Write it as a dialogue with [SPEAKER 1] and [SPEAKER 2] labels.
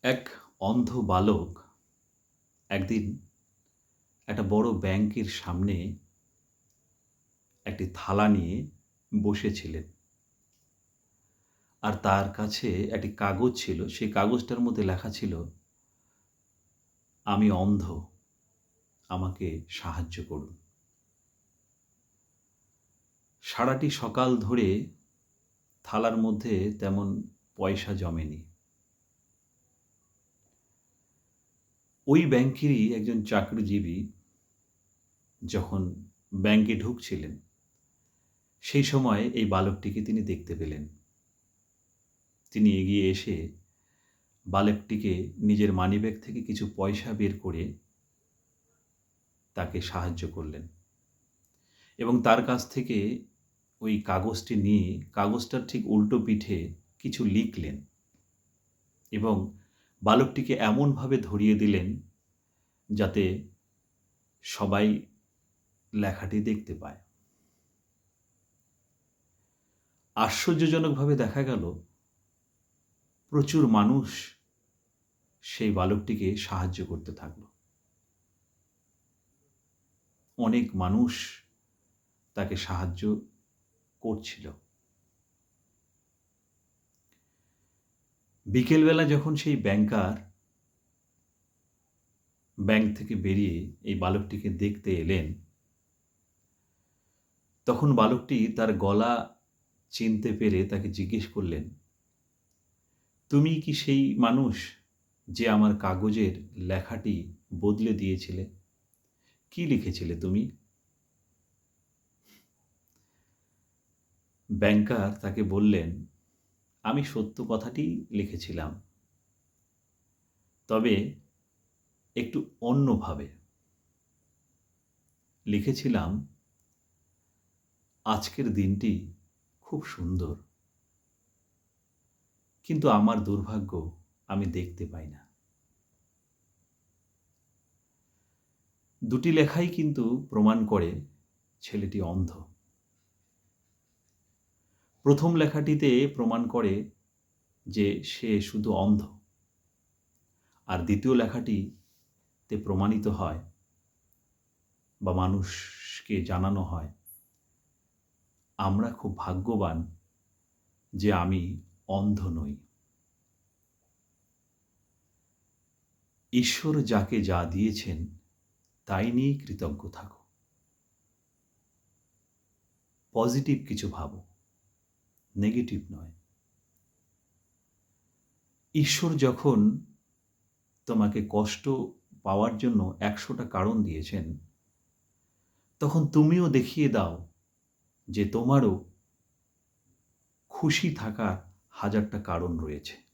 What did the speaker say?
[SPEAKER 1] এক অন্ধ বালক একদিন একটা বড় ব্যাংকের সামনে একটি থালা নিয়ে বসেছিলেন। আর তার কাছে একটি কাগজ ছিল। সেই কাগজটার মধ্যে লেখা ছিল, "আমি অন্ধ, আমাকে সাহায্য করুন।" সারাটি সকাল ধরে থালার মধ্যে তেমন পয়সা জমেনি। ওই ব্যাংকেরই একজন চাকরিজীবী যখন ব্যাংকে ঢুকছিলেন, সেই সময় এই বালকটিকে তিনি দেখতে পেলেন। তিনি এগিয়ে এসে বালকটিকে নিজের মানিব্যাগ থেকে কিছু পয়সা বের করে তাকে সাহায্য করলেন এবং তার কাছ থেকে ওই কাগজটি নিয়ে কাগজটার ঠিক উল্টো পিঠে কিছু লিখলেন এবং বালকটিকে এমনভাবে ধরিয়ে দিলেন যাতে সবাই লেখাটি দেখতে পায়। আশ্চর্যজনকভাবে দেখা গেল প্রচুর মানুষ সেই বালকটিকে সাহায্য করতে থাকল। অনেক মানুষ তাকে সাহায্য করছিল। বিকেলবেলা যখন সেই ব্যাংকার ব্যাংক থেকে বেরিয়ে এই বালকটিকে দেখতে এলেন, তখন বালকটি তার গলা চিনতে পেরে তাকে জিজ্ঞেস করলেন, "তুমি কি সেই মানুষ যে আমার কাগজের লেখাটি বদলে দিয়েছিলে? কি লিখেছিলে তুমি?" ব্যাংকার তাকে বললেন, "আমি সত্য কথাটি লিখেছিলাম, তবে একটু অন্যভাবে লিখেছিলাম, আজকের দিনটি খুব সুন্দর, কিন্তু আমার দুর্ভাগ্য আমি দেখতে পাই না।" দুটি লেখাই কিন্তু প্রমাণ করে ছেলেটি অন্ধ। প্রথম লেখাটিতে প্রমাণ করে যে সে শুধু অন্ধ, আর দ্বিতীয় লেখাটিতে প্রমাণিত হয় বা মানুষকে জানানো হয়, আমরা খুব ভাগ্যবান যে আমি অন্ধ নই। ঈশ্বর যাকে যা দিয়েছেন তাই নিয়েই কৃতজ্ঞ থাকো। পজিটিভ কিছু ভাবো, নেগেটিভ নয়। ঈশ্বর যখন তোমাকে কষ্ট পাওয়ার জন্য ১০০টা কারণ দিয়েছেন, তখন তুমিও দেখিয়ে দাও যে তোমারও খুশি থাকার ১০০০টা কারণ রয়েছে।